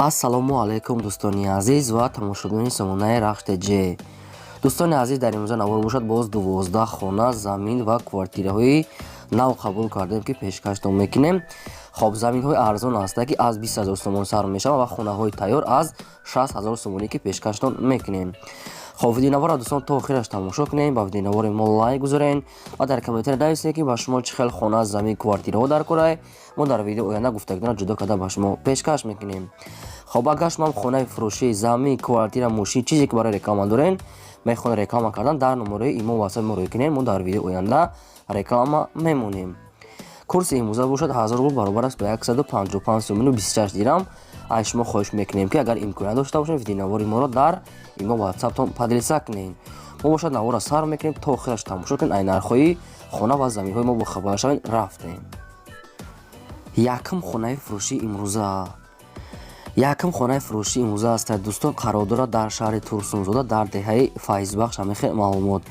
ассалому алайкум дӯстони азиз ва тамошобини сомонаи рахште ҷ. дӯстони азиз, дар имрӯза навор бошад боз 12 хона, замин ва квартираҳои нав қабул кардем ки пешкаштон мекунем. хоб заминҳои арзон аста ки аз 20 000 сомон сар мешавад ва хонаҳои тайёр аз 60 000 сомонӣ ки пешкаштон мекунем. хоб видеонавора дӯстон то охираш тамошо кунем, ба видеонавори мо лайк гузорен ва дар комментариё нависед ки ба шумо чӣ хел хона, замин, квартираҳо дар Корея мо дар видео оянда гуфтагиёнро ҷудо карда ба шумо пешкаш мекунем. хоб агар шумо хонаи фурӯшӣ, замин, квартира, мошин чизе ки барои реклама дорен, мехоҳед реклама кардан, дар номерои имо ватсап мо рӯй кунед, мо дар видео оянда реклама мемонем. курси имрӯза бошад 1000 рубл баробар аст ба 155 сомону 26 дирам. аз шумо хоҳиш мекунем ки агар имконият дошта бошед видеонавори моро дар имо ватсаптон поделиса кунед. мо бошад навора сар мекунем, то охираш тамошо кунед, ай нархҳои хона ва заминҳои мо бохабар шавед. рафтем. якм хонаи фурӯшии имрӯза. якм хонаи фурӯшии имрӯза аст дӯстон, қарор дорад дар шаҳри Турсунзода дар деҳаи Файзбахш. ҳамихел маълумот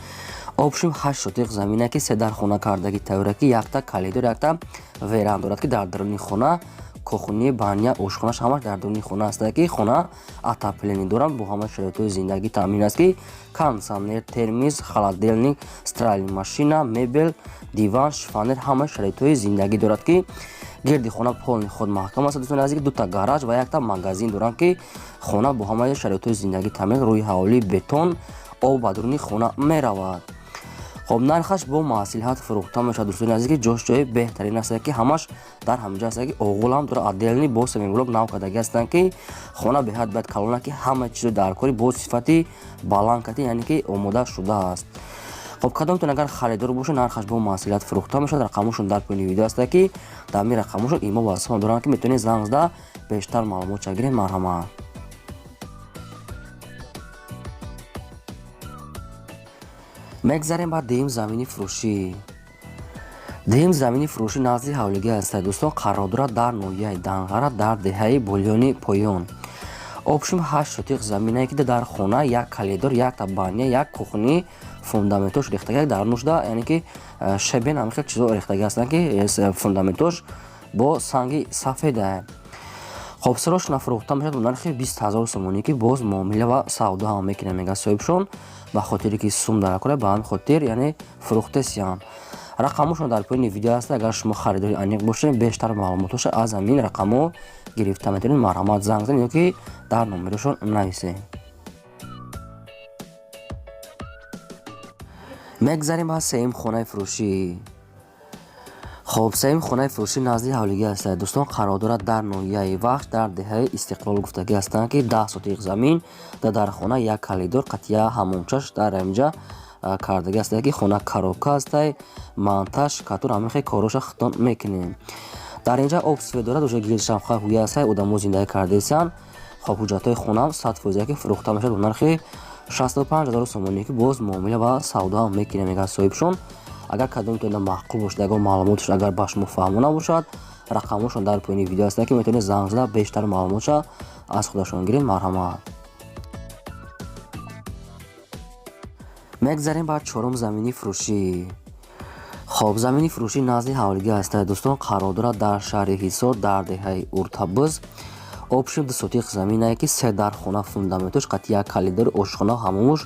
обшим 8 сотиқ замине ки се дар хона кардаги тайёра ки якта калидор, якта веран дорад ки дар даруни хона кохуни, баня, ошхонаш ҳамаш дар даруни хона аст ки хона отопление дорад, бо ҳама шароитҳои зиндагӣ таъмин аст ки кондиционер, термиз, холодильник, стиральная машина, мебел, диван, шифонер, ҳама шароитҳои зиндагӣ дорад ки гирди хона полни худ маҳкам аст. дӯстони азиз, дута гараж ва якта магазин доранд ки хона бо ҳамаи шароитҳои зиндагӣ таъмин, рӯи ҳавлӣ бетон, об ба даруни хона меравад. хоб нархаш бо маслиҳат фурӯхта мешавад. дӯстони азиз, ки ҷош ҷои беҳтарин аст ки ҳамаш дар ҳамҷо аст ки оғулам дора отделни бо семиблок нав кардагӣ ҳастанд ки хона беҳад бояд калона ки ҳама чизо дар кори бо сифати баланд кати, яъне ки омода шудааст. хоб кадомтон агар харидор бошед, нархаш бо маслиҳат фурӯхта мешавад. рақамошон дар поини видео аст ки дар ин рақамошон имо ватсап доранд ки метавонед занг зада бештар маълумот гиред. марҳамат. мегзарем ба деҳим замини фурӯшӣ. деҳим замини фурӯшӣ назди ҳавлигӣ аст дӯстон, қарор дорад дар ноҳияи Данғара дар деҳаи Болёни Поён. обшим 8 сотиқ замине ки дар хона як калидор, якта баня, як кухни, фундаментош рехтага дар нушда, яъне ки шебен ҳамихел чизо рехтага ҳастанд ки фундаментош бо санги сафеда. хоб сарошона фурӯхта мешавад бо нархи 20 000 сомонӣ ки боз муомила ва савдо ҳам мекунем, мега соҳибшон ба хотире ки сум дар Корея ба ҳамин хотир яъне фурӯхтесиян. рақамошон дар поини видео аст. агар шумо харидори аниқ бошед, бештар маълумотоша аз ҳамин рақамо гирифта метавонед. марҳамат, занг занед ёки дар номерошон нависед. мегзарем аз сеюм хонаи фурӯшӣ. хоб сеюм хонаи фурӯшӣ назди ҳавлигӣ аст дӯстон, қарор дорад дар ноҳияи Вахш дар деҳаи Истиқлол гуфтагӣ ҳастанд ки 10 сотиқ замин дар хона як калидор, қатъия ҳамомчаш дар инҷа кардагӣ аст ки хона коробка аст, монтаж катор ҳамихел короша хитон мекунем. дар инҷа об свет дорад, ӯша гирдшамха ҳуя аст, одамо зиндагӣ кардааст. хоб ҳуҷҷатҳои хонам 100% ки фурӯхта мешавад бо нархи 65 000 сомонӣ ки боз муомила ва савдо ҳам мекунем, мега соҳибшон. агар кадомтон маъқул бошад, агар маълумоташ агар ба шумо фаҳмо набошад, рақамошон дар поини видео аст ки метавонед занг зада бештар маълумотша аз худашон гиред. марҳамат. мегзарем ба чорум замини фурӯшӣ. хоб замини фурӯшӣ назди ҳавлигӣ аст дӯстон, қарор дорад дар шаҳри Ҳисор дар деҳаи Уртабыз. обшим 2 сотиқ замине ки се дар хона фундаментош, қатъия калидор, ошхона, ҳамомуш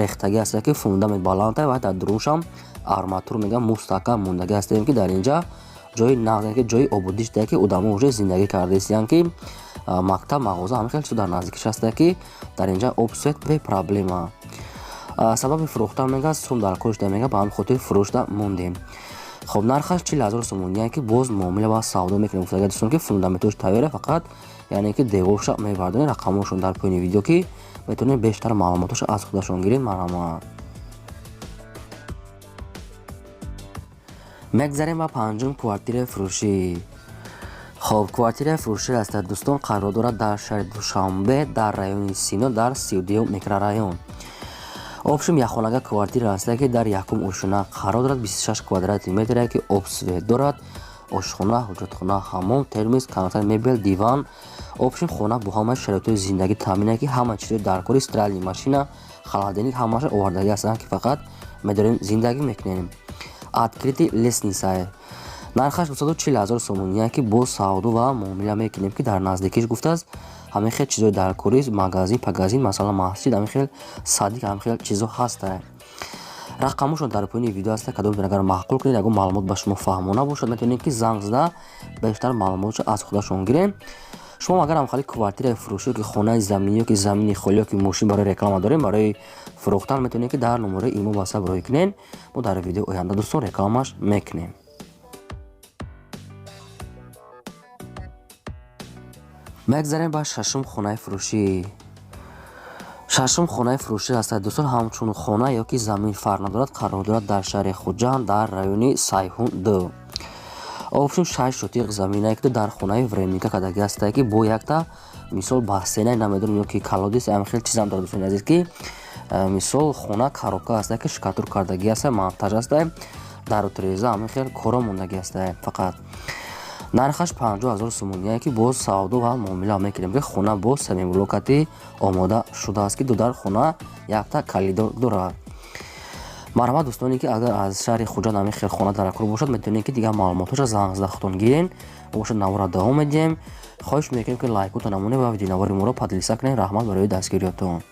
рехтагӣ аст ки фундамент баланд ва дар дуруншам арматур мегам мустаҳкам мондагӣ астем ки дар инҷа ҷои нағд ки ҷои ободӣ шуда ки одамо уже зиндагӣ кардаистиянд ки мактаб, мағоза ҳамихел чизо дар наздикиш аст ки дар инҷа об свет бе проблема. сабаби фурӯхта мега сум дар кори шуда мега ба ҳамин хотир фурӯшда мондем. хоб нархаш 40 000 сомонӣ ки боз муомила ва савдо мекунем. гуфтага дӯстон ки фундаментош тайёре, фақат яъне ки деворша мевардонед. рақамошон дар поини видео ки метавонед бештар маълумотоша аз худашон гиред. марҳамат. мегзарем ба панҷум квартираи фурӯшӣ. хоб квартираи фурӯшӣ аст дӯстон, қарор дорад дар шаҳри Душанбе дар райони Сино дар 32 микрорайон. обшим якхонага квартира аст ки дар якум ошина қарор дорад, 26 квадрати метр ки об свет дорад, ошхона, ҳуҷҷатхона, ҳамом, термиз, кондиционер, мебел, диван. обшим хона бо ҳамаи шароитҳои зиндагӣ таъмин ки ҳама чизо дар кори стиральная машина, холодильник ҳамаша овардагӣ ҳастанд ки фақат медорем зиндагӣ мекунем. открытый лестница. нархаш 240,000 сомоние ки боз савдо ва муомила мекунем ки дар наздикиш гуфтааст ҳамин хел чизои дар кори магазин пагазин масалан масҷид ҳамин хел садик ҳамин хел чизо ҳаста. рақамошон дар поини видео аста кадомтон агар маъқул кунед ягон маълумот ба шумо фаҳмона бошад метавонед ки занг зада бештар маълумотро аз худашон гирем. шумо агар ҳам хали квартираи фурӯшӣ ё ки хонаи заминӣ ё ки замини холӣ ё ки мошин барои реклама дорем барои фурӯхтан метавонед ки дар номераи имо ватсап рой кунед. мо дар видеои оянда дӯстон рекламаш мекунем. мегзарем ба шашум хонаи фурӯшӣ. шашум хонаи фурӯшӣ ҳастад дӯстон. ҳамчун хона ё ки замин фарқ надорад қарор дорад дар шаҳри хуҷанд дар райони Сайҳун 2. обшум 6 шотиқ заминае ки дар хонаи временка кадаги ҳастае ки бо якта мисол бассейнае намедонам ё ки колодис ҳамин хел чизам дорад дӯстони азиз ки мисол хона коробка ҳастае ки шикатур кардагӣ ҳастае монтаж ҳастае дару тиреза ҳамин хел коро мондагӣ ҳастае. фақат нархаш 50,000 сомоние ки боз савдо ва муомила мекунем ки хона бо семиблокати омода шудааст ки ду дар хона якта калидор дорад. марҳамат дӯстоне ки агар аз шаҳри хуҷанд ҳамин хел хона дар акро бошад метавонед ки дигар маълумотҳоро занг зада худтон гирен бошад навора давом медиҳем. хоҳиш мекунем ки лайкотон намонед ва видеонавори моро поделиса кунед. раҳмат барои дастгириётон.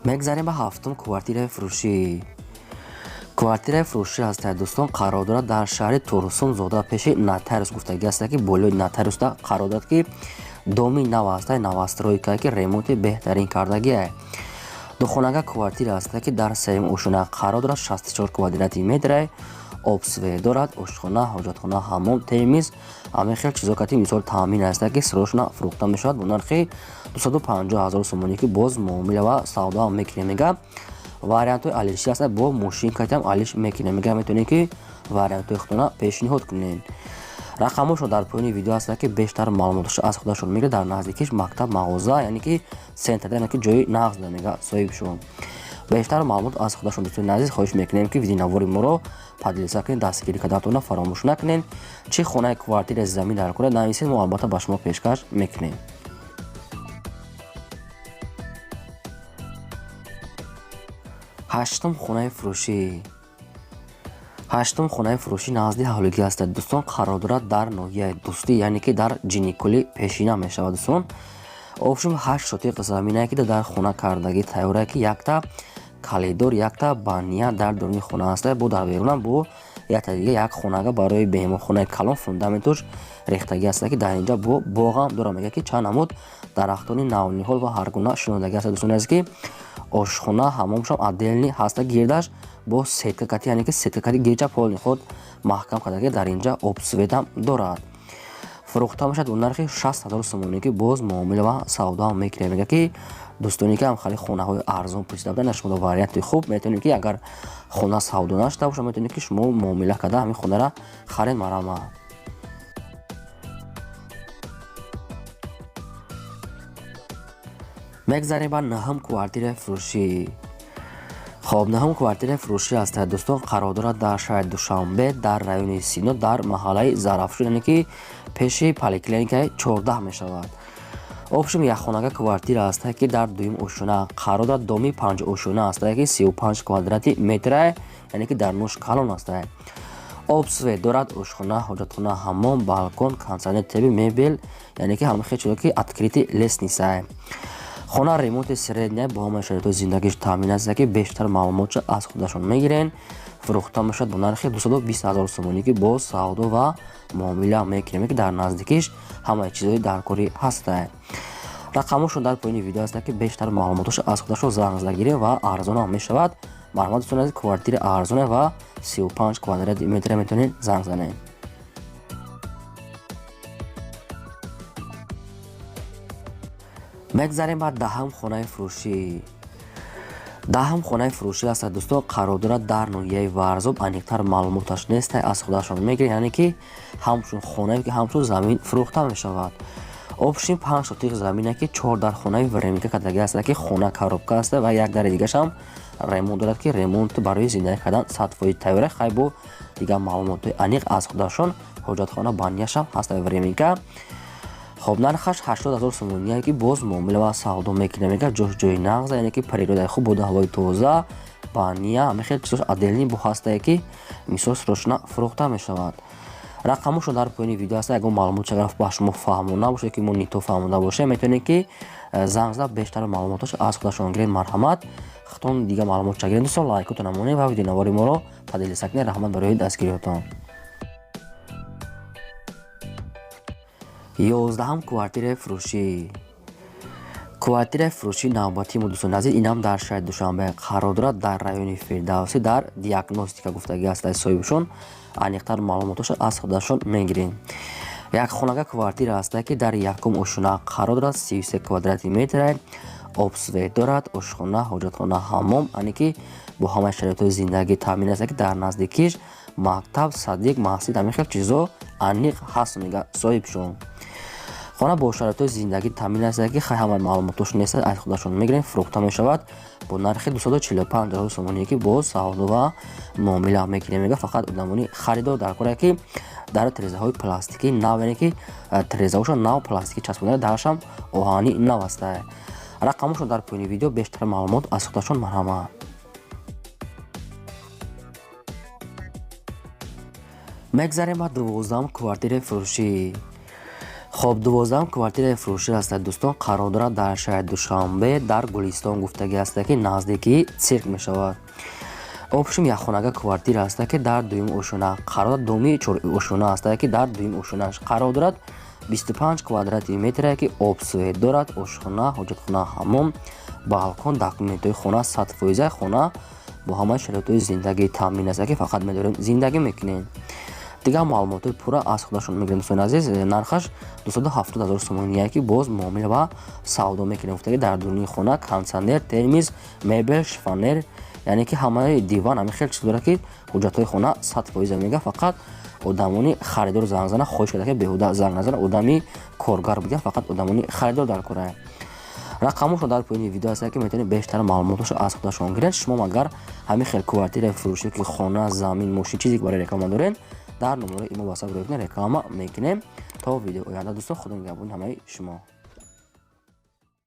мегзарем ба ҳафтум квартираи фурӯшӣ. квартираи фурӯшӣ ҳастае дӯстон қарор дорад дар шаҳри турсунзода пеши нотариус гуфтагӣ ҳастае ки болои нотариуста қарор дорад ки доми нав ҳастае навастройкае ки ремонти беҳтарин кардагиае. духонага квартира ҳастае ки дар сеюм ошона қарор дорад 64 квадратни метрае обсве дорад ошхона ҳоҷатхона ҳаммом темиз ҳамин хел чизо ки мисол таъмин ҳастае ки срочно фурӯхта мешавад бо нархи 250,000 сомонӣ ки боз муомила ва савдо мекунем мега. вариантҳои алиши ҳастае бо мошинкатиам алиш мекунем мега метавонед ки вариантҳои худтона пешниҳод кунед. рақамошон дар поини видео ҳастае ки бештар маълумоташо аз худашон мегирад дар наздикиш мактаб мағоза яъне ки сентр яъне ки ҷои нағз да мега соҳибшон. бештар маълумот аз худашон дӯстони азиз хоҳиш мекунем ки видеонавори моро поделиса кунед дастгирӣ карданатона фаромӯш накунед. чӣ хонаи квартираи замин дар кора нависед мо албатта ба шумо пешкаш мекунем. ҳаштум хонаи фурӯшӣ. ҳаштум хонаи фурӯшӣ назди ҳавлигӣ ҳастад дӯстон. қарор дорад дар ноҳияи дӯстӣ яъне ки дар ҷиникӯли пешина мешавад дӯстон. обшум 8 шотиқ заминае ки дар хона кардагӣ тайёрае ки якта калидор якта бания дар дурuni хона ҳастае бо дар берунам бо якта дига як хонага барои беморхонаи калон фундаментош рехтагӣ ҳастае ки дар инҷа бо боғам дора мега ки чанд намуд дарахтони навниҳол ва ҳар гуна шинодагӣ ҳастад дӯстони азиз ки ошхона ҳамомшам отделни ҳаста гирдаш бо сеткакати яъне ки сеткакати гирча полни худ маҳкам кардагӣ дар инҷа обсведам дорад. фурӯхта мешавад бо нархи 60,000 сомонӣ ки боз муомила ва савдоам мекунем мега ки дӯстоне ки ҳам хали хонаҳои арзон пурсида буданд шумо варианти хуб метавонед ки агар хона савдо нашуда боша метавонед ки шумо муомила карда ҳамин хонара харед. марҳамат. мегзарем ба наҳум квартираи фурӯшӣ. хоб наҳум квартираи фурӯшӣ ҳастае дӯстон. қарор дорад дар шаҳри душанбе дар райони сино дар маҳаллаи зарафшон яъне ки пеши поликлиникаи 14 мешавад. обшум якхонага квартира ҳастае ки дар дуюм ошона қарор дорад доми 5 ошона ҳастае ки 35 квадратни метрае яъне ки дар нӯш калон ҳастае. обсве дорад ошхона ҳоҷатхона ҳаммом балкон консерне теби мебел яъне ки ҳамин хел чизо ки открити лестнисае. хона ремонти средняе бо ҳамаи шароитҳои зиндагиш таъмин ҳастае ки бештар маълумотро аз худашон мегирен. фурӯхта мешавад бо нархи 220,000 сомонӣ ки бо савдо ва муомила мекунем ки дар наздикиш ҳамаи чизои даркорӣ ҳастае. рақамошон дар поини видео ҳастае ки бештар маълумоташо аз худашон занг зада гирем ва арзонам мешавад. марҳамат дӯстони азиз квартира арзоне ва 35 квадратни метре метавонед занг занед. мегзарем ба даҳам хонаи фурӯшӣ. даҳам хонаи фурӯшӣ ҳастад дӯстон. қарор дорад дар ноҳияи варзоб аниқтар маълумоташ нестае аз худашон мегирем яъне ки ҳамчун хонае ки ҳамчун замин фурӯхта мешавад. обшим 5 сотиқ заминае ки 4 дар хонаи временка кардагӣ ҳастае ки хона коробка ҳастае ва як дари дигашам ремонт дорад ки ремонт барои зиндагӣ кардан 100% тайёре хай бо дигар маълумотҳои аниқ аз худашон. ҳоҷатхона банияшам ҳастае временка. хоб нархаш 80,000 сомоние ки боз муомила ва савдо мекунем мега ҷош ҷои нағза яъне ки природаи хуб бо ҳавои тоза бания ҳамин хел чизош аделин бо ҳастае ки мисол срочно фурӯхта мешавад. Рақамошро дар поини видео аст. Ягон маълумоташ агар ба шумо фаҳмо набошад ки мо нито фаҳмода бошем, метавонед ки занг зад бештар маълумоташ аз худашон гиред. Марҳамат. хатон дига маълумотша гиред. Дӯстон лайкотон намонед ва видеонавори моро ба дили сакнед. раҳмат барои дастгириётон. 11 квартираи фурӯшӣ. квартираи фурӯши навбатии мо дӯстон азиз инам дар шаҳри Душанбе қарор дорад, дар райони Фирдавсӣ, дар диагностика гуфтагӣ ҳастаи соҳибашон. Айниқтар маълумоташро аз худашон мегирем. Як хонага квартира ҳастае ки дар якум ошуна қарор дорад, 33 квадрати метре, обсвет дорад, ошхона, ҳоҷатхона, ҳаммом, яъне ки бо ҳамаи шароитҳои зиндагӣ таъмин аст ки дар наздикиш мактаб, садик, масҷид ҳамин хел чизо аниқ ҳаст мега соҳибшон. хона бо шароитҳои зиндагӣ таъмин аст ки хай ҳамаи маълумоташ нест, аз худашон мегирем, фурӯхта мешавад бо нархи 245 доллари сомоние ки бо савдо ва муомила мекунем. Мега фақат одамони харидор дар кора ки дар тирезаҳои пластикӣ нав, яъне ки тирезаҳоша нав пластикӣ часпонида, даршам оҳани нав астае. рақамошро дар поини видео бештар маълумот аз худашон. марҳамат. мегзарем ба 12 квартираи фурӯшӣ. хоб 12 квартираи фурӯшӣ аст дӯстон, қарор дорад дар шаҳри Душанбе, дар Гулистон гуфтагӣ аст ки наздики цирк мешавад. обшим як хонага квартира аст ки дар дуюм ошуна қарор дорад, дуюми ошуна аст ки дар дуюм ошунаш қарор дорад, 25 квадрати метре ки обсвет дорад, ошхона, ҳоҷатхона, ҳаммом, балкон, документҳои хона 100% хона бо ҳамаи шароитҳои зиндагӣ таъмин аст ки фақат медорем зиндагӣ мекунем. дигар маълумоти пурра аз худашон мегирем. дӯстони азиз, нархаш 270 000 сомоние ки боз муомила ва савдо мекунем. гуфта ки дар дуруни хона кондитсионер, термиз, мебел, шифонер, яъне ки ҳамаи диван ҳамин хел чиз дорад ки ҳуҷҷатҳои хона 100% мега. фақат одамони харидор занг зана, хоҳиш карда ки беҳуда занг назана, одами коргар будия, фақат одамони харидор дар корае. рақамошро дар поини видео аст ки метавонед бештар маълумоташро аз худашон гиред. шумо агар ҳамин хел квартираи фурӯшӣ ки хона, замин, мошин чизе ки барои реклама доред, дар номерои имо васаб рӯйкунед, реклама мекунем. то видео оянда дӯстон, худо нигаҳбони ҳамаи шумо.